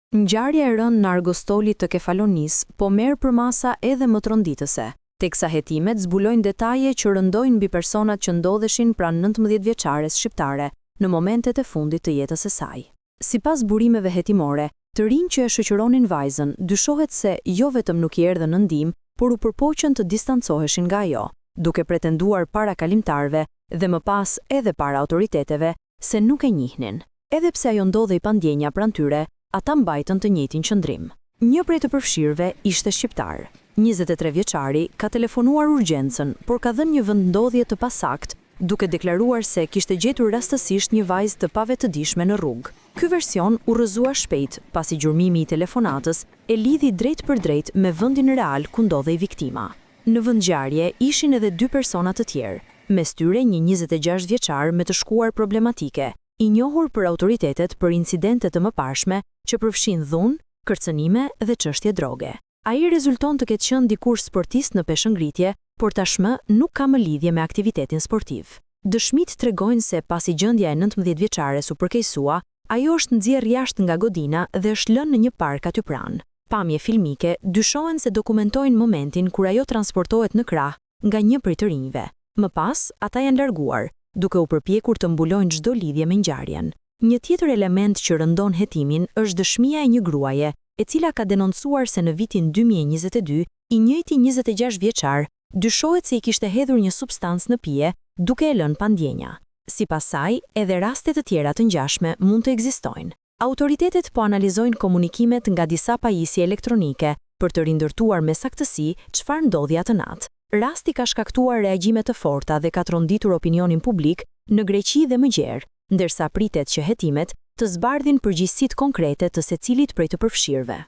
Ngjarja e rënë në Argostolit të Kefalonis po merr përmasa edhe më tronditëse, teksa hetimet zbulojnë detaje që rëndojnë mbi personat që ndodheshin pranë 19-vjeçares shqiptare në momentet e fundit të jetës së saj. Sipas burimeve hetimore, të rinj që e shoqëronin vajzën dyshohet se jo vetëm nuk i erdhën në ndihmë, por u përpoqën të distancoheshin nga ajo, duke pretenduar para kalimtarëve dhe më pas edhe para autoriteteve se nuk e njihnin. Edhe pse ajo ndodhej pa ndjenja pranë tyre, ata mbajtën të njëjtin qëndrim. Një prej të përfshirëve ishte shqiptar. 23 vjeçari ka telefonuar urgjencën, por ka dhënë një vendndodhje të pasakt, duke deklaruar se kishte gjetur rastësisht një vajzë të pavetëdijshme në rrugë. Ky version u rrëzua shpejt, pasi gjurmimi i telefonatës e lidhi drejt për drejt me vendin real ku ndodhej viktima. Në vendngjarje ishin edhe 2 persona të tjerë, mes tyre një 26 vjeçar me të shkuar problematike, i njohur për autoritetet për incidente të mëparshme që përfshin dhunë, kërcënime dhe çështje droge. Ai rezulton të ketë qenë dikur sportist në peshëngritje, por tashmë nuk ka më lidhje me aktivitetin sportiv. Dëshmit tregojnë se pasi gjendja e 19 vjeçares u përkeqësua, ajo është nxjerrë jashtë nga godina dhe është lënë në një park aty pranë. Pamje filmike dyshohen se dokumentojnë momentin kur ajo transportohet në krah nga një prej të rinjve. Më pas, ata janë larguar, duke u përpjekur të mbulojnë çdo lidhje me ngjarjen. Një tjetër element që rëndon hetimin është dëshmia e një gruaje, e cila ka denoncuar se në vitin 2022, i njëjti 26 vjeçar dyshohet se i kishte hedhur një substancë në pije, duke e lënë pa ndjenja. Sipas saj, edhe raste të tjera të ngjashme mund të ekzistojnë. Autoritetet po analizojnë komunikimet nga disa pajisje elektronike për të rindërtuar me saktësi çfarë ndodhi atë natë. Rasti ka shkaktuar reagjime të forta dhe ka tronditur opinionin publik në Greqi dhe më gjerë, ndërsa pritet që hetimet të zbardhin përgjegjësitë konkrete të secilit prej të përfshirëve.